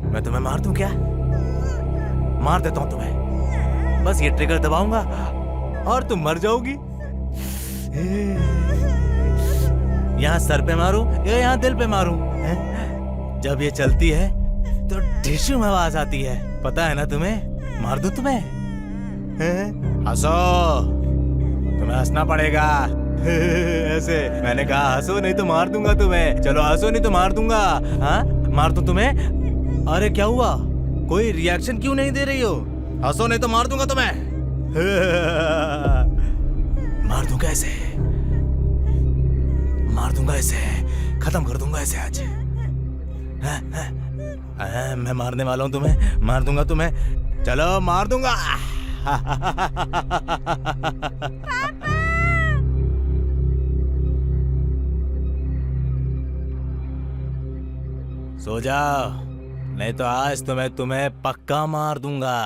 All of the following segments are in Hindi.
मैं तुम्हें मार दूं क्या? मार देता हूं तुम्हें। बस ये ट्रिगर दबाऊंगा और तुम मर जाओगी। यहाँ सर पे मारूं या यहाँ दिल पे मारूं? जब ये चलती है तो ढिशुम आवाज आती है, पता है ना तुम्हें? मार दूं तुम्हें? हंसो, तुम्हें हंसना पड़ेगा। ऐसे मैंने कहा हंसो नहीं तो मार दूंगा तुम्हें। चलो हंसो नहीं तो मार दूंगा। हाँ मार दूं तुम्हें? अरे क्या हुआ, कोई रिएक्शन क्यों नहीं दे रही हो? हंसो नहीं तो मार दूंगा तुम्हें। मार दूंगा ऐसे, मार दूंगा ऐसे, खत्म कर दूंगा ऐसे आज। मैं मारने वाला हूं तुम्हें, मार दूंगा तुम्हें। चलो मार दूंगा। सो जाओ, नहीं तो आज तो मैं तुम्हें पक्का मार दूंगा।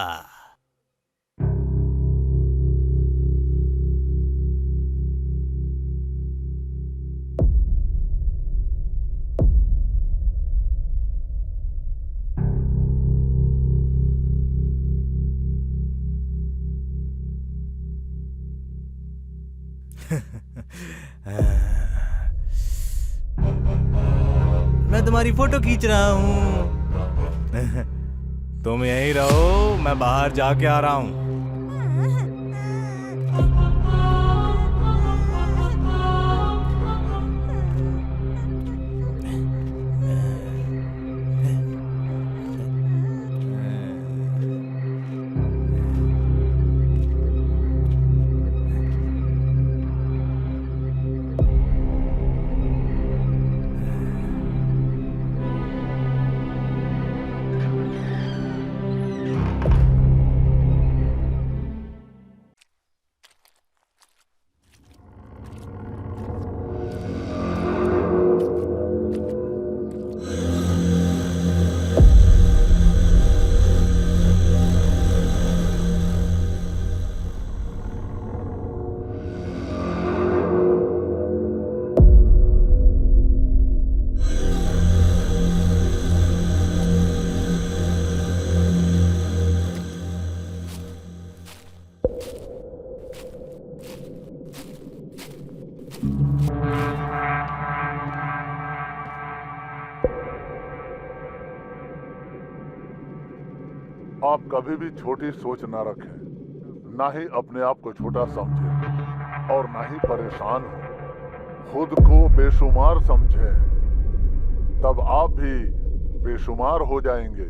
मैं तुम्हारी फोटो खींच रहा हूँ। तुम यहीं रहो, मैं बाहर जाके आ रहा हूँ। आप कभी भी छोटी सोच ना रखें, ना ही अपने आप को छोटा समझें और ना ही परेशान हो। खुद को बेशुमार समझें, तब आप भी बेशुमार हो जाएंगे।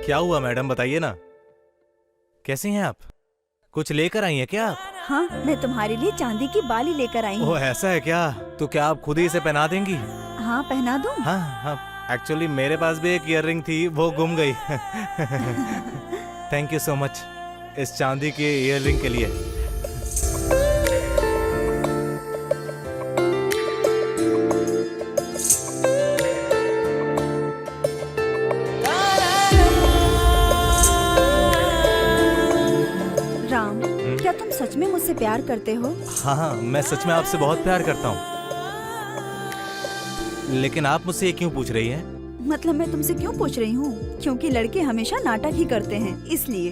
क्या हुआ मैडम, बताइए ना। कैसी हैं आप? कुछ लेकर आई हैं क्या आप? हाँ, मैं तुम्हारे लिए चांदी की बाली लेकर आई हूँ। ओह ऐसा है क्या? तो क्या आप खुद ही इसे पहना देंगी? हाँ, पहना दूँ? हाँ हाँ, एक्चुअली मेरे पास भी एक ईयररिंग थी, वो गुम गई। थैंक यू सो मच इस चांदी की ईयररिंग के लिए। राम, क्या तुम सच में मुझसे प्यार करते हो? हाँ हाँ, मैं सच में आपसे बहुत प्यार करता हूँ। लेकिन आप मुझसे ये क्यों पूछ रही हैं? मतलब मैं तुमसे क्यों पूछ रही हूँ? क्योंकि लड़के हमेशा नाटक ही करते हैं, इसलिए।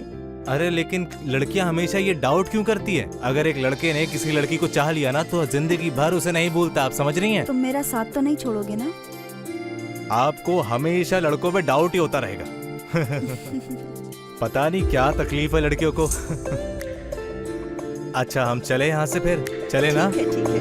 अरे लेकिन लड़कियां हमेशा ये डाउट क्यों करती है? अगर एक लड़के ने किसी लड़की को चाह लिया ना तो जिंदगी भर उसे नहीं भूलता, आप समझ रही हैं? तुम मेरा साथ तो नहीं छोड़ोगे ना? आपको हमेशा लड़कों पे डाउट ही होता रहेगा। पता नहीं क्या तकलीफ है लड़कियों को। अच्छा हम चले यहाँ से, फिर चले ना? ठीक है, ठीक है।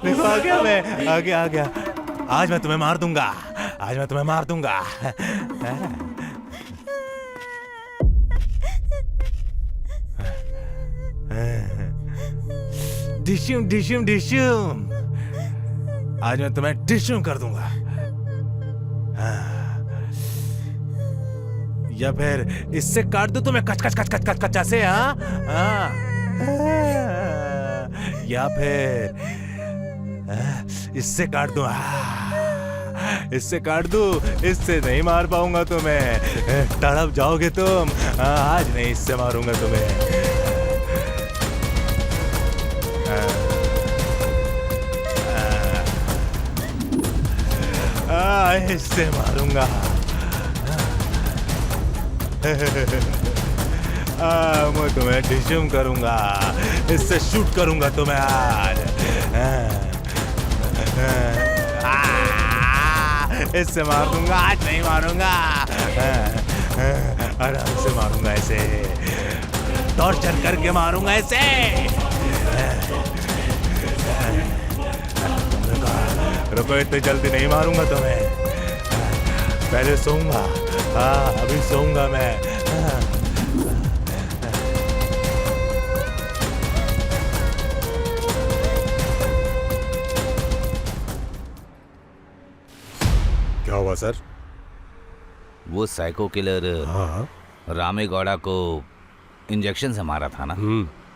देखो आ गया मैं, आ गया। आज मैं तुम्हें मार दूंगा, आज मैं तुम्हें मार दूंगा। डिश्यूम डिश्यूम डिश्यूम, आज मैं तुम्हें डिश्यूम कर दूंगा। या फिर इससे काट दो तुम्हें कच कच कच कच कच कच से, हाँ? या फिर इससे काट दूं, इससे काट दूं, इससे नहीं मार पाऊंगा तुम्हें, तड़प जाओगे तुम। आज नहीं, इससे मारूंगा तुम्हें। इससे मारूंगा। मैं तुम्हें डिश्यूम करूंगा, इससे शूट करूंगा तुम्हें आज। इससे मार दूंगा, आज नहीं मारूंगा। आराम से मारूंगा इसे, टॉर्चर करके मारूंगा इसे। रुको, इतनी जल्दी नहीं मारूंगा तुम्हें, पहले सोऊंगा। हाँ अभी सोऊंगा मैं। क्या हुआ सर? वो साइको किलर हाँ। रामेगौड़ा को इंजेक्शन से मारा था ना,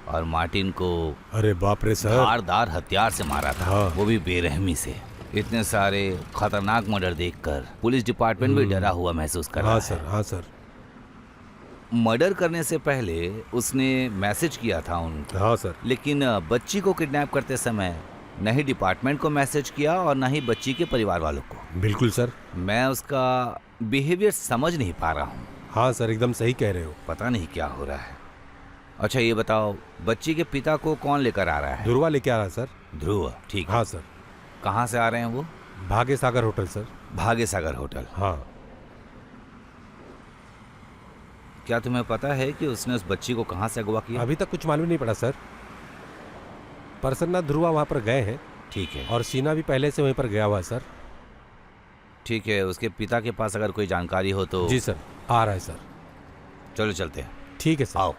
और मार्टिन को अरे बाप रे सर। धारदार हथियार से मारा था। हाँ। वो भी बेरहमी से। इतने सारे खतरनाक मर्डर देखकर पुलिस डिपार्टमेंट भी डरा हुआ महसूस कर रहा हाँ है। सर, हाँ सर। मर्डर करने से पहले उसने मैसेज किया था उनको। हाँ सर। लेकिन बच्ची को किडनैप करते समय न ही डिपार्टमेंट को मैसेज किया और न ही बच्ची के परिवार वालों को। बिल्कुल सर। मैं उसका बिहेवियर समझ नहीं पा रहा हूँ। हाँ सर, एकदम सही कह रहे हो। पता नहीं क्या हो रहा है। अच्छा ये बताओ, बच्ची के पिता को कौन लेकर आ रहा है? ध्रुवा लेके आ रहा है सर। ध्रुव, ठीक है। हाँ सर। कहाँ से आ रहे हैं वो? भाग्य सागर होटल सर। भाग्य सागर होटल। हाँ। क्या तुम्हें पता है कि उसने उस बच्ची को कहाँ से अगवा किया? अभी तक कुछ मालूम नहीं पड़ा सर। प्रसन्ना ध्रुवा वहाँ पर गए हैं ठीक है, और शीना भी पहले से वहीं पर गया हुआ है सर। ठीक है। उसके पिता के पास अगर कोई जानकारी हो तो जी सर, आ रहा है सर। चलो चलते हैं। ठीक है सर। आओ।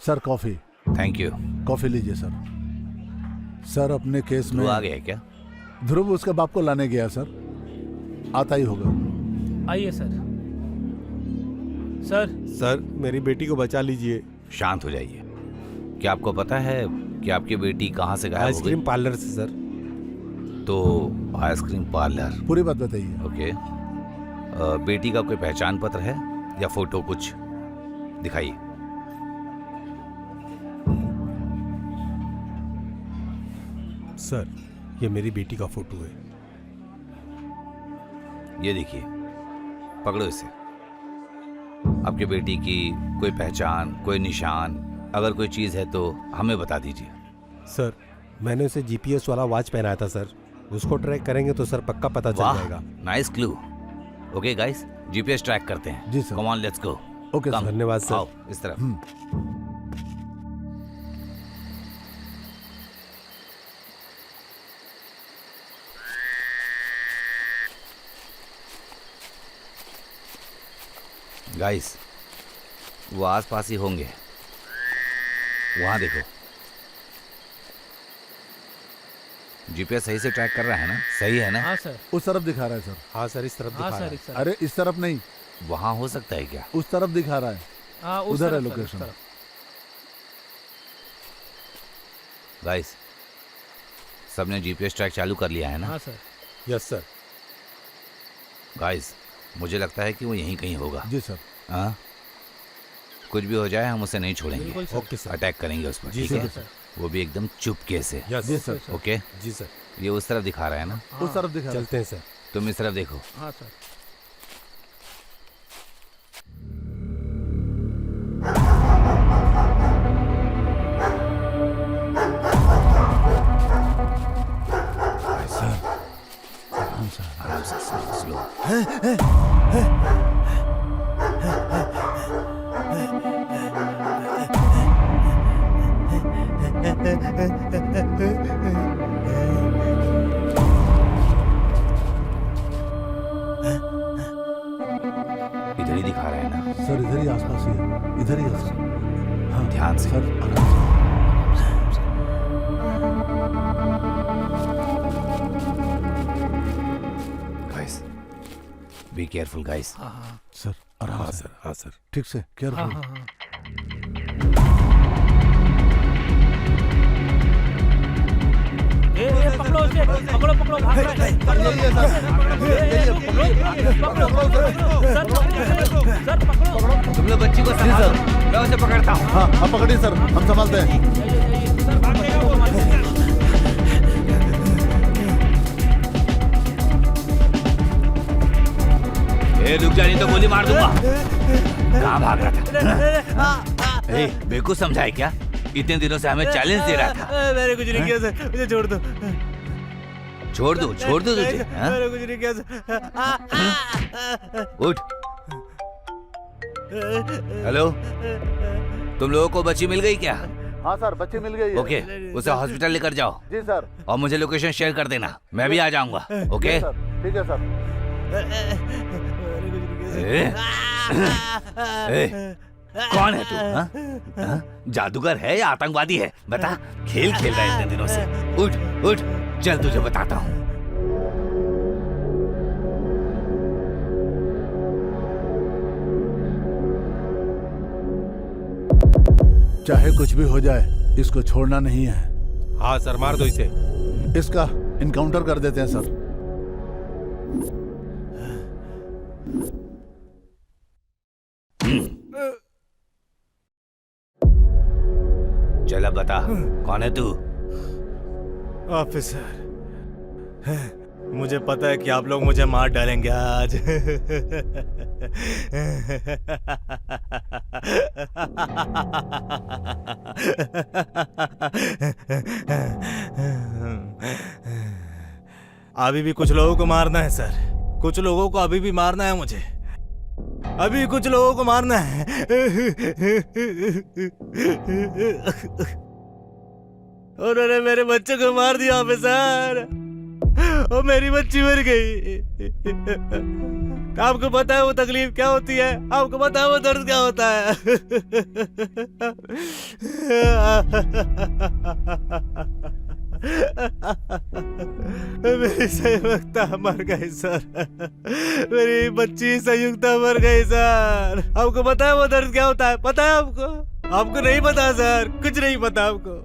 Sir coffee. Thank you. Coffee लीजिए सर। सर अपने केस में तू आ गया क्या? ध्रुव उसके बाप को लाने गया सर, आता ही होगा। आइए सर। सर सर मेरी बेटी को बचा लीजिए। शांत हो जाइए। क्या आपको पता है कि आपकी बेटी कहाँ से गायब हो आइसक्रीम गई? पार्लर से सर। तो आइसक्रीम पार्लर। पूरी बात बताइए। ओके। बेटी का कोई पहचान पत्र है या फोटो कुछ दिखाइए। सर ये मेरी बेटी का फोटो है। ये देखिए, पकड़ो इसे। आपकी बेटी की कोई पहचान, कोई निशान, अगर कोई चीज है तो हमें बता दीजिए। सर मैंने उसे जीपीएस वाला वॉच पहनाया था सर, उसको ट्रैक करेंगे तो सर पक्का पता चल वाह, जाएगा। Nice clue. Okay guys, GPS track करते हैं। जी sir. Come on, let's go. Okay Come. Sir. धन्यवाद सर। आओ इस तरफ। गाइस, वो आसपास ही होंगे। वहां देखो। जीपीएस सही से ट्रैक कर रहा है ना? सही है ना? हाँ सर। उस तरफ दिखा रहा है सर। हाँ सर, इस तरफ हाँ दिखा रहा सर, है। इस तरफ। अरे इस तरफ नहीं, वहां हो सकता है क्या? उस तरफ दिखा रहा है। हाँ, उस उधर है तरफ, सर, उस लोकेशन। तरफ। गाइस, सबने जीपीएस ट्रैक चालू कर लिया है ना? हाँ सर। Yes sir. गाइस, मुझे लगता है कि वो यहीं कहीं होगा। जी सर। हाँ, कुछ भी हो जाए हम उसे नहीं छोड़ेंगे। बिल्कुल सर। Okay sir. अटैक करेंगे उस पर, जी ठीक सर। है? सर। वो भी एकदम चुपके से। यस जी सर। ओके, जी सर। ये उस तरफ दिखा रहा है ना? हाँ, उस तरफ दिखा रहा है। चलते हैं सर। तुम इस तरफ देखो। हाँ सर। सर आराम से। आराम से, स्लो। इधर ही दिखा रहा है ना? सर इधर ही आसपास ही है, इधर ही है सर। हाँ ध्यान से। सर, आराम से। Guys, be careful guys. हाँ हाँ सर आराम हाँ से। सर, हाँ सर। ठीक से, हाँ केयरफुल। हाँ हाँ। पकड़ो उसे, पकड़ो पकड़ो, भाग रहा है। पकड़ो, पकड़ो, सर पकड़ो। तुम लोग बच्ची को संभालो, मैं उसे पकड़ता हूँ। हाँ आप पकड़िए सर, हम संभालते हैं। सर भागेगा वो, भागेगा। ए, रुक जा, नहीं तो गोली मार दूंगा। कहाँ भाग रहा था? ए, बेवकूफ समझा है क्या? इतने दिनों से हमें चैलेंज दे रहा था। मैंने कुछ नहीं किया सर, मुझे छोड़ दो। छोड़ दो तुझे, हाँ? मैंने कुछ नहीं किया सर। उठ। हेलो, तुम लोगों को बच्ची मिल गई क्या? हाँ सर, बच्ची मिल गई है। ओके, उसे हॉस्पिटल लेकर जाओ जी सर। और मुझे लोकेशन शेयर कर देना, मैं भी आ जाऊंगा। ओके? सर ठीक है सर। ए, कौन है तू? हाँ? हाँ? जादूगर है या आतंकवादी है? बता। खेल खेल रहा है इतने दिनों से। उठ उठ, चल तुझे बताता हूँ। चाहे कुछ भी हो जाए, इसको छोड़ना नहीं है। हाँ सर, मार दो इसे। इसका इनकाउंटर कर देते हैं सर। चल अब बता, कौन है तू? ऑफिसर, मुझे पता है कि आप लोग मुझे मार डालेंगे आज। अभी भी कुछ लोगों को मारना है सर, कुछ लोगों को अभी भी मारना है मुझे, अभी कुछ लोगों को मारना है। उन्होंने मेरे बच्चे को मार दिया ऑफिसर, और मेरी बच्ची मर गई। आपको पता है वो तकलीफ क्या होती है? आपको पता है वो दर्द क्या होता है? मेरी संयुक्ता मर गई सर, मेरी बच्ची संयुक्ता मर गई सर। आपको पता है वो दर्द क्या होता है? पता है आपको? आपको नहीं पता सर, कुछ नहीं पता आपको।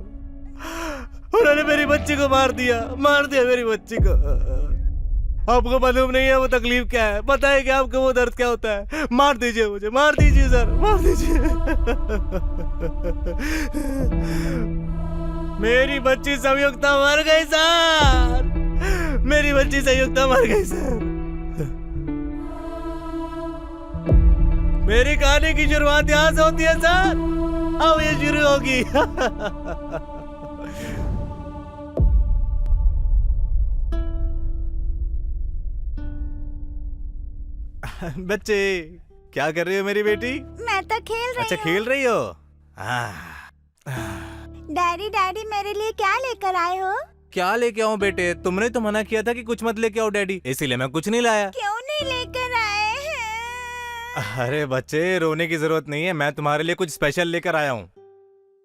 उन्होंने मेरी बच्ची को मार दिया मेरी बच्ची को। आपको मालूम नहीं है वो तकलीफ क्या है? पता है कि आपको वो दर्द क्या होता है? मार दीजिए मुझे, मार दीजिए सर, मार दीजिए। मेरी बच्ची संयुक्ता मर गई सर, मेरी बच्ची संयुक्ता मर गई सर। मेरी कहानी की शुरुआत यहाँ से होती है सर, अब ये शुरू होगी। बच्चे क्या कर रही हो मेरी बेटी? मैं तो खेल रही अच्छा हूँ। खेल रही हो? डैडी डैडी मेरे लिए क्या लेकर आए हो? क्या लेके आऊं बेटे? तुमने तो मना किया था कि कुछ मत लेके आओ डैडी, इसीलिए मैं कुछ नहीं लाया। क्यों नहीं लेकर आए हैं? अरे बच्चे रोने की जरूरत नहीं है, मैं तुम्हारे लिए कुछ स्पेशल लेकर आया हूँ।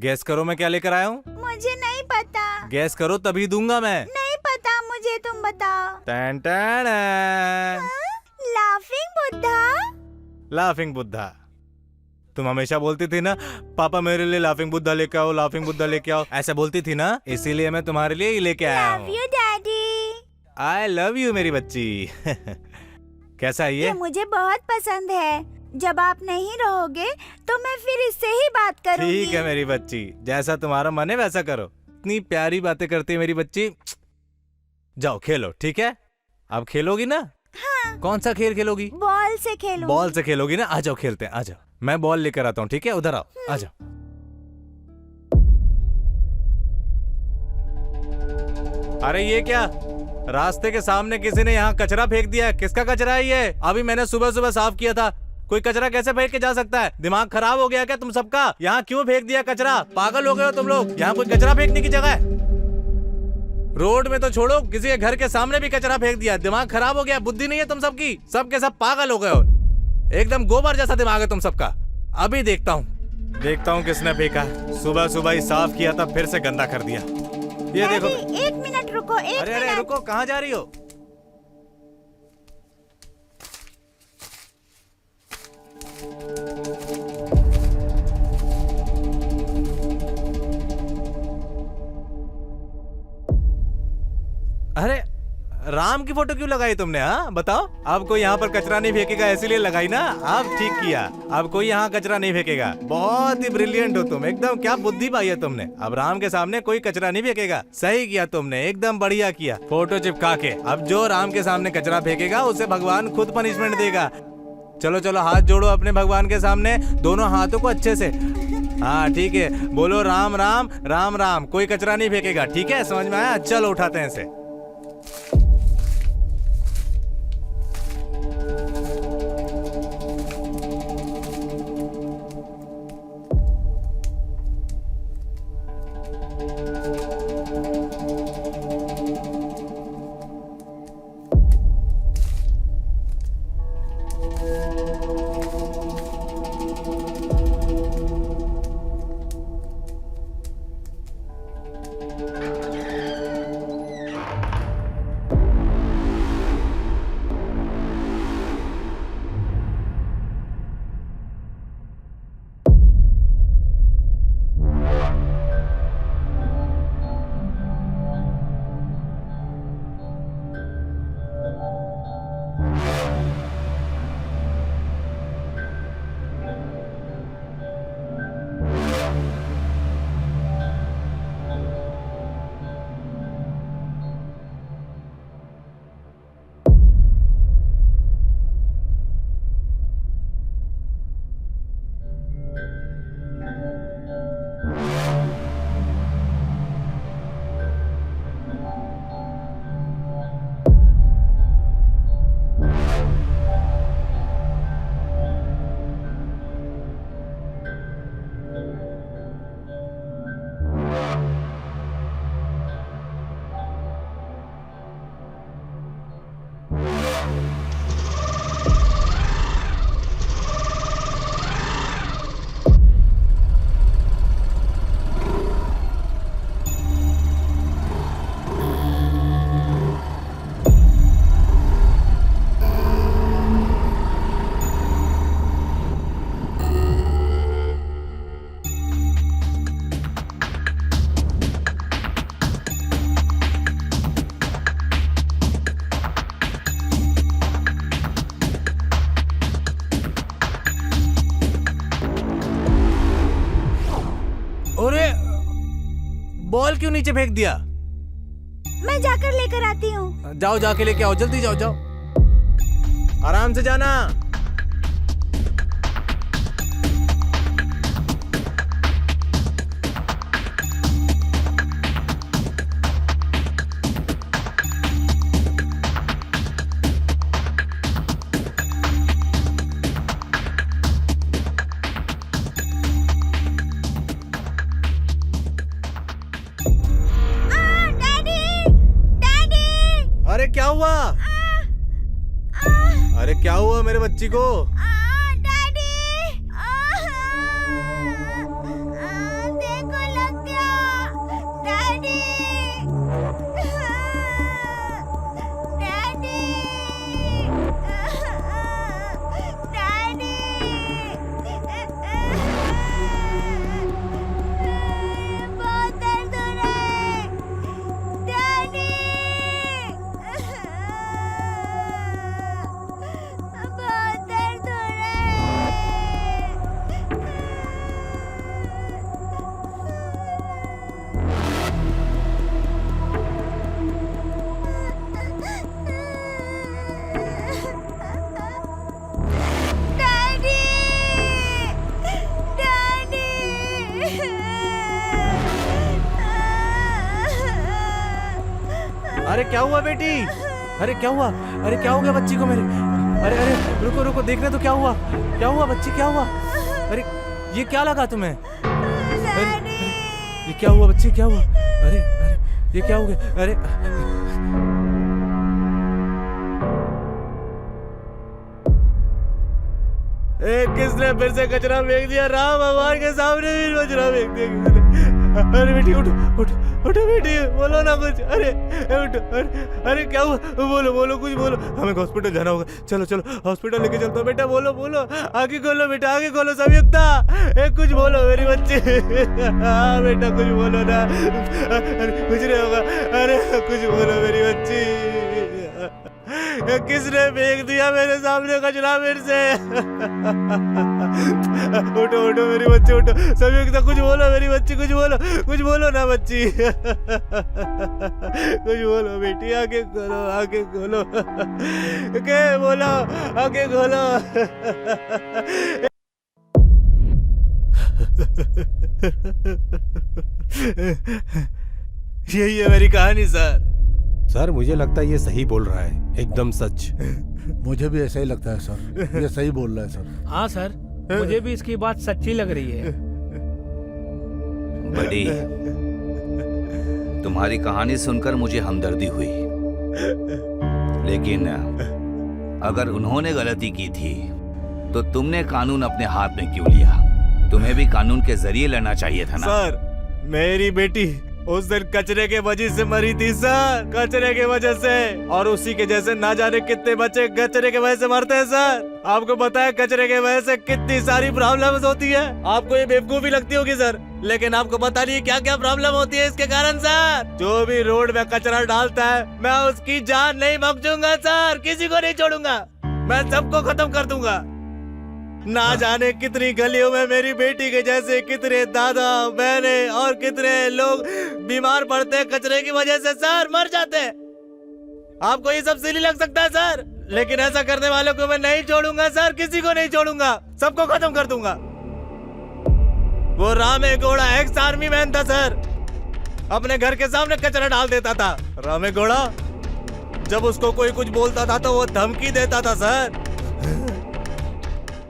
गैस करो मैं क्या लेकर आया हूँ? मुझे नहीं पता। गैस करो तभी दूंगा मैं। नहीं पता मुझे, तुम बताओ। Tan tan. Laughing Buddha? Laughing Buddha? तुम हमेशा बोलती थी ना पापा मेरे लिए लाफिंग बुद्धा लेके आओ, लाफिंग बुद्धा लेके आओ, ऐसा बोलती थी ना, इसीलिए मैं तुम्हारे लिए ही लेके आया लव हूँ। You daddy. I love you मेरी बच्ची। कैसा है ये ये? मुझे बहुत पसंद है। जब आप नहीं रहोगे तो मैं फिर इससे ही बात करूंगी। ठीक है मेरी बच्ची, जैसा तुम्हारा मन है वैसा करो। इतनी प्यारी बातें करती है मेरी बच्ची। जाओ खेलो, ठीक है? अब खेलोगी ना? हाँ। कौन सा खेल खेलोगी? बॉल से खेलूंगी। बॉल से खेलोगी ना? आ जाओ खेलते हैं, आ जाओ। मैं बॉल लेकर आता हूँ, ठीक है? उधर आओ, आ जाओ। अरे ये क्या? रास्ते के सामने किसी ने यहाँ कचरा फेंक दिया है। किसका कचरा है ये? अभी मैंने सुबह सुबह साफ किया था। कोई कचरा कैसे फेंक के जा सकता है? दिमाग खराब हो गया क्या तुम सबका? यहाँ क्यों फेंक दिया कचरा? पागल हो गए हो तुम लोग? यहाँ कोई कचरा फेंकने की जगह है? रोड में तो छोड़ो, किसी के घर के सामने भी कचरा फेंक दिया। दिमाग खराब हो गया, बुद्धि नहीं है तुम सबकी। सबके सब पागल हो गए हो, एकदम गोबर जैसा दिमाग है तुम सबका। अभी देखता हूँ किसने फेंका। सुबह सुबह ही साफ किया था, फिर से गंदा कर दिया। ये देखो। डैडी, एक मिनट रुको, एक अरे अरे मिनट। रुको, कहाँ जा रही हो? अरे राम की फोटो क्यों लगाई तुमने? हाँ बताओ। अब कोई यहाँ पर कचरा नहीं फेंकेगा इसीलिए लगाई ना? अब ठीक किया, अब कोई यहाँ कचरा नहीं फेंकेगा। बहुत ही ब्रिलियंट हो तुम, एकदम क्या बुद्धि पाई है तुमने। अब राम के सामने कोई कचरा नहीं फेंकेगा। सही किया तुमने, एकदम बढ़िया किया। फोटो चिपका के अब जो राम के सामने कचरा फेंकेगा उसे भगवान खुद पनिशमेंट देगा। चलो चलो हाथ जोड़ो अपने भगवान के सामने, दोनों हाथों को अच्छे से। हाँ ठीक है, बोलो राम राम राम राम। कोई कचरा नहीं फेंकेगा, ठीक है? समझ में आया? चलो उठाते हैं इसे। बॉल क्यों नीचे फेंक दिया? मैं जाकर लेकर आती हूँ। जाओ, जाके लेके आओ, जल्दी जाओ, जाओ, आराम से जाना। अरे क्या हुआ? अरे क्या हुआ मेरे बच्ची को? डैडी, देखो लग गया। डैडी, डैडी, डैडी, बहुत दर्द हो रहा है। डैडी, बहुत दर्द हो रहा है। डैडी, डैडी, अरे क्या हुआ बेटी? अरे क्या हुआ? अरे क्या हो गया बच्ची को मेरे? अरे अरे रुको रुको, देखने तो क्या हुआ? क्या हुआ बच्ची, क्या हुआ? अरे ये क्या लगा तुम्हें? अरे ये क्या हुआ बच्ची, क्या हुआ? अरे अरे ये क्या हो गया? अरे किसने फिर से कचरा फेंक दिया? राम भगवान के सामने भी कचरा फेंक दिया किसने? अरे बेटी उठो उठो उठो बेटी, बोलो ना कुछ। अरे उठो, अरे क्या हुआ? बोलो बोलो, कुछ बोलो, हमें हॉस्पिटल जाना होगा। चलो चलो हॉस्पिटल लेके चलता हूँ। बेटा बोलो बोलो, आगे खोलो बेटा, आगे खोलो। संयुक्ता, कुछ बोलो मेरी बच्ची। हाँ बेटा कुछ बोलो ना। अरे कुछ नहीं होगा। अरे कुछ बोलो मेरी बच्ची। किसने फेंक दिया मेरे सामने कचरा फिर से? उठो उठो मेरी बच्ची उठो। संयुक्ता कुछ बोलो मेरी बच्ची, कुछ बोलो ना बच्ची। कुछ बोलो बेटी, आगे खोलो, आगे खोलो। के बोलो, आगे खोलो। यही है मेरी कहानी सर। सर मुझे लगता है ये सही बोल रहा है, एकदम सच। मुझे भी ऐसा ही लगता है सर, ये सही बोल रहा है सर। हाँ सर, मुझे भी इसकी बात सच्ची लग रही है। बड़ी, तुम्हारी कहानी सुनकर मुझे हमदर्दी हुई, लेकिन अगर उन्होंने गलती की थी तो तुमने कानून अपने हाथ में क्यों लिया? तुम्हें भी कानून के जरिए लड़ना चाहिए था ना। सर मेरी बेटी उस दिन कचरे के वजह से मरी थी सर, कचरे के वजह से। और उसी के जैसे ना जाने कितने बच्चे कचरे के वजह से मरते हैं सर। आपको पता है कचरे के वजह से कितनी सारी प्रॉब्लम्स होती है। आपको ये बेवकूफी लगती होगी सर, लेकिन आपको पता नहीं क्या क्या प्रॉब्लम होती है इसके कारण सर। जो भी रोड में कचरा डालता है, मैं उसकी जान नहीं बख्शूंगा सर, किसी को नहीं छोड़ूंगा, मैं सबको खत्म कर दूंगा। ना जाने कितनी गलियों में मेरी बेटी के जैसे कितने दादा बहने और कितने लोग बीमार पड़ते हैं कचरे की वजह से सर, मर जाते हैं। आपको ये सब सिली लग सकता है सर, लेकिन ऐसा करने वालों को मैं नहीं छोड़ूंगा सर, किसी को नहीं छोड़ूंगा, सबको खत्म कर दूंगा। वो रामेगौड़ा एक्स आर्मी मैन था सर, अपने घर के सामने कचरा डाल देता था। रामेगौड़ा, जब उसको कोई कुछ बोलता था तो वो धमकी देता था सर।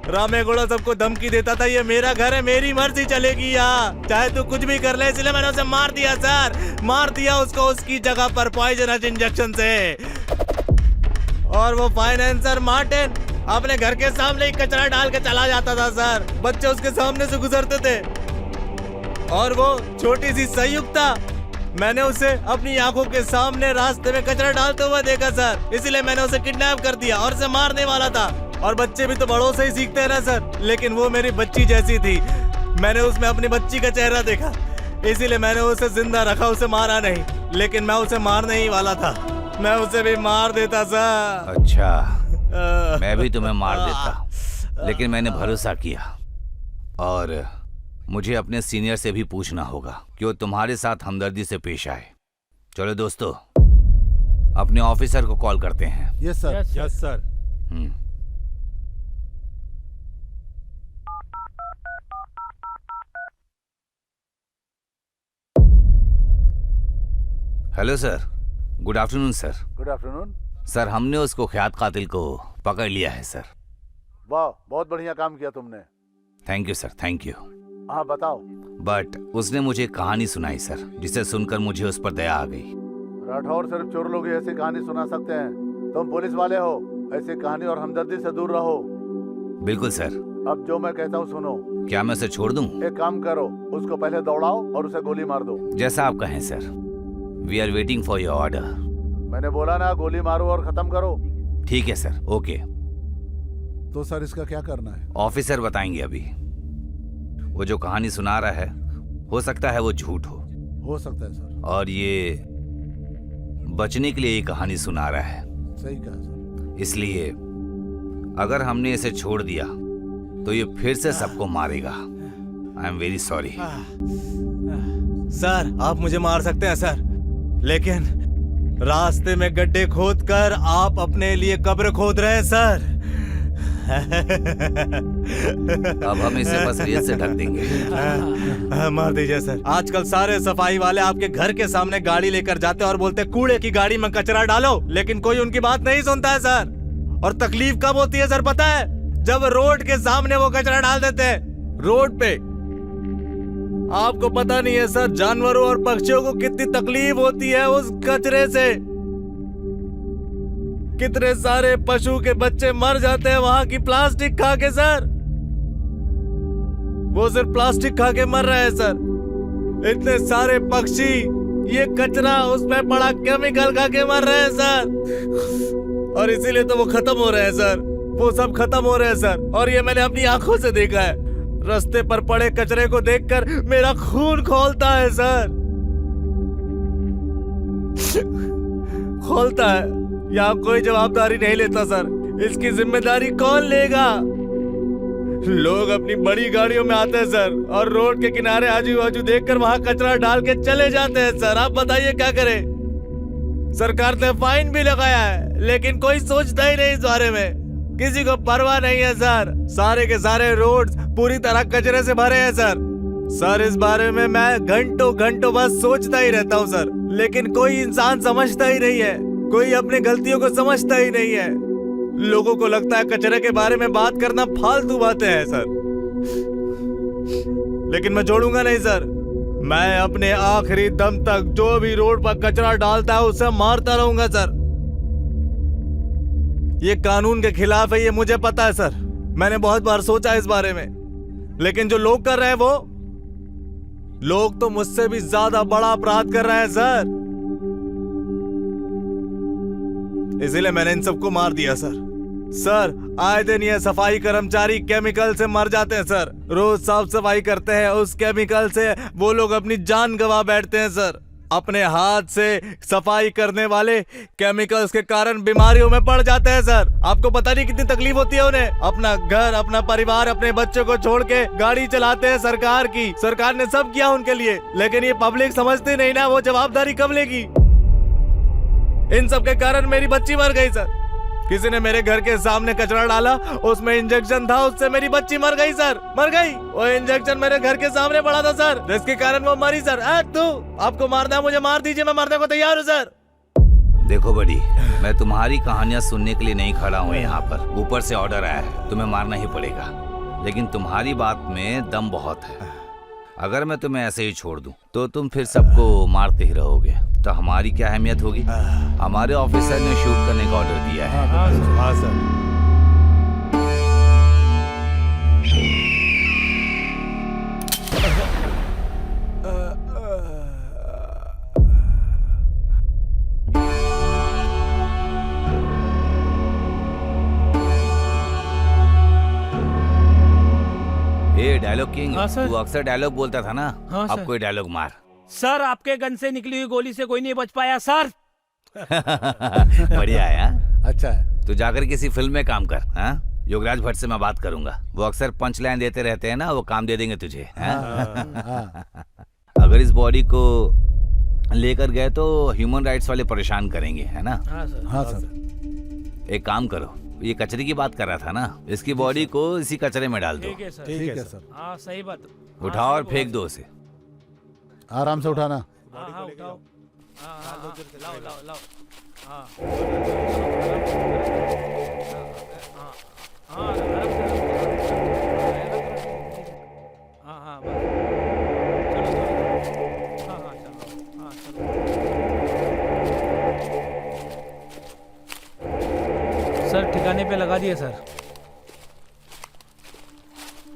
रामेगौड़ा सबको धमकी देता था, ये मेरा घर है, मेरी मर्जी चलेगी यहाँ, चाहे तू कुछ भी कर ले। इसलिए मैंने उसे मार दिया सर, मार दिया उसको उसकी जगह पर पॉइजनस इंजेक्शन से। और वो फाइनेंसर मार्टिन अपने घर के सामने ही कचरा डाल के चला जाता था सर, बच्चे उसके सामने से गुजरते थे। और वो छोटी सी संयुक्ता, मैंने उसे अपनी आंखों के सामने रास्ते में कचरा डालते हुए देखा सर, इसीलिए मैंने उसे किडनैप कर दिया और उसे मारने वाला था। और बच्चे भी तो बड़ों से ही सीखते हैं ना सर, लेकिन वो मेरी बच्ची जैसी थी, मैंने उसमें अपनी बच्ची का चेहरा देखा, इसीलिए मैंने उसे जिंदा रखा, उसे मारा नहीं। लेकिन मैं उसे मारने ही वाला था, मैं उसे भी मार देता सर। अच्छा, मैं भी तुम्हें मार देता, लेकिन मैंने भरोसा किया और मुझे अपने सीनियर से भी पूछना होगा कि वो तुम्हारे साथ हमदर्दी से पेश आए। चलो दोस्तों, अपने ऑफिसर को कॉल करते हैं। Yes sir. Yes sir. Hello sir, good afternoon sir. Good afternoon. Sir, हमने उस कुख्यात कातिल को पकड़ लिया है सर। वाह, बहुत बढ़िया काम किया तुमने। Thank you sir, thank you. हाँ बताओ। बट उसने मुझे कहानी सुनाई सर, जिसे सुनकर मुझे उस पर दया आ गई। राठौर सिर्फ चोर लोग ही ऐसी कहानी सुना सकते हैं। तुम पुलिस वाले हो, ऐसी कहानी और हमदर्दी से दूर रहो। बिल्कुल सर। अब जो मैं कहता हूँ सुनो। क्या मैं उसे छोड़ दूं? एक काम करो, उसको पहले दौड़ाओ और उसे गोली मार दो। जैसा आप कहें sir. We are waiting for your order. मैंने बोला ना, गोली मारो और खत्म करो। ठीक है सर, ओके। तो सर इसका क्या करना है? ऑफिसर बताएंगे अभी। वो जो कहानी सुना रहा है, हो सकता है वो झूठ हो सकता है सर। और ये बचने के लिए ये कहानी सुना रहा है। सही कहा सर। इसलिए अगर हमने इसे छोड़ दिया तो ये फिर से सबको मारेगा। I am very sorry. Sir, आप मुझे मार सकते हैं सर, लेकिन रास्ते में गड्ढे खोदकर आप अपने लिए कब्र खोद रहे हैं सर। अब हम इसे बस रेत से ढक देंगे। मार दीजिए सर। आजकल सारे सफाई वाले आपके घर के सामने गाड़ी लेकर जाते हैं और बोलते हैं कूड़े की गाड़ी में कचरा डालो, लेकिन कोई उनकी बात नहीं सुनता है सर। और तकलीफ कब होती है सर पता है? जब रोड के सामने वो कचरा डाल देते हैं, रोड पे। आपको पता नहीं है सर, जानवरों और पक्षियों को कितनी तकलीफ होती है उस कचरे से। कितने सारे पशु के बच्चे मर जाते हैं वहां की प्लास्टिक खा के सर। वो सिर्फ प्लास्टिक खा के मर रहे हैं सर। इतने सारे पक्षी ये कचरा उसमें पड़ा केमिकल खा के मर रहे हैं सर। और इसीलिए तो वो खत्म हो रहे हैं सर। वो सब खत्म हो रहे हैं सर। और ये मैंने अपनी आंखों से देखा है। रास्ते पर पड़े कचरे को देखकर मेरा खून खौलता है सर। खौलता है। यहाँ कोई जवाबदारी नहीं लेता सर। इसकी जिम्मेदारी कौन लेगा? लोग अपनी बड़ी गाड़ियों में आते हैं सर और रोड के किनारे आजू बाजू देखकर वहां कचरा डाल के चले जाते हैं सर। आप बताइए क्या करें? सरकार ने फाइन भी लगाया है, लेकिन कोई सोचता ही नहीं इस बारे में। किसी को परवाह नहीं है सर। सारे के सारे रोड पूरी तरह कचरे से भरे हैं सर। सर, इस बारे में मैं घंटों घंटों बस सोचता ही रहता हूँ सर, लेकिन कोई इंसान समझता ही नहीं है। कोई अपनी गलतियों को समझता ही नहीं है। लोगों को लगता है कचरे के बारे में बात करना फालतू बातें हैं सर, लेकिन मैं छोड़ूंगा नहीं सर। मैं अपने आखिरी दम तक जो भी रोड पर कचरा डालता है उसे मारता रहूंगा सर। ये कानून के खिलाफ है, ये मुझे पता है सर। मैंने बहुत बार सोचा इस बारे में, लेकिन जो लोग कर रहे हैं वो लोग तो मुझसे भी ज्यादा बड़ा अपराध कर रहे हैं सर। इसीलिए मैंने इन सबको मार दिया सर। सर, आए दिन ये सफाई कर्मचारी केमिकल से मर जाते हैं सर। रोज साफ सफाई करते हैं, उस केमिकल से वो लोग अपनी जान गंवा बैठते हैं सर। अपने हाथ से सफाई करने वाले केमिकल्स के कारण बीमारियों में पड़ जाते हैं सर। आपको पता नहीं कितनी तकलीफ होती है उन्हें। अपना घर, अपना परिवार, अपने बच्चों को छोड़ के गाड़ी चलाते हैं सरकार की। सरकार ने सब किया उनके लिए, लेकिन ये पब्लिक समझती नहीं ना, वो जवाबदारी कब लेगी? इन सब के कारण मेरी बच्ची मर गई सर। किसी ने मेरे घर के सामने कचरा डाला, उसमें इंजेक्शन था, उससे मेरी बच्ची मर गई सर। मर गई। वो इंजेक्शन मेरे घर के सामने पड़ा था सर, जिसके कारण वो मरी सर। आपको मारना है मुझे मार दीजिए, मैं मरने को तैयार हूँ सर। देखो बड़ी, मैं तुम्हारी कहानियां सुनने के लिए नहीं खड़ा हूँ यहाँ पर। ऊपर से ऑर्डर आया है, तुम्हें मारना ही पड़ेगा। लेकिन तुम्हारी बात में दम बहुत है। अगर मैं तुम्हें ऐसे ही छोड़ दूं तो तुम फिर सबको मारते ही रहोगे, तो हमारी क्या अहमियत होगी? हमारे ऑफिसर ने शूट करने का ऑर्डर दिया है। हाँ सर। डायलॉग किंग, हाँ सर। तू अक्सर डायलॉग बोलता था ना। हाँ अब सर। कोई डायलॉग मार। सर, आपके गन से निकली हुई गोली से कोई नहीं बच पाया सर। बढ़िया है। हाँ? अच्छा है। तू जाकर किसी फिल्म में काम कर। हाँ? योगराज भट्ट से मैं बात करूंगा, वो अक्सर पंच लाइन देते रहते हैं ना, वो काम दे देंगे तुझे, हैं? अगर इस बॉडी को लेकर गए तो ह्यूमन राइट्स वाले परेशान करेंगे, है ना? हाँ सर। हाँ सर। एक काम करो, ये कचरे की बात कर रहा था ना, इसकी बॉडी को इसी कचरे में डाल दो, ठीक है सर। ठीक है सर। हाँ सही बात। उठाओ और फेंक दो उसे। आराम से उठाना। हाँ हाँ उठाओ। हाँ हाँ लाओ लाओ लाओ। हाँ हाँ हाँ हाँ बस। चलो चलो। हाँ हाँ चलो। हाँ चलो। सर ठिकाने पे लगा दिए सर।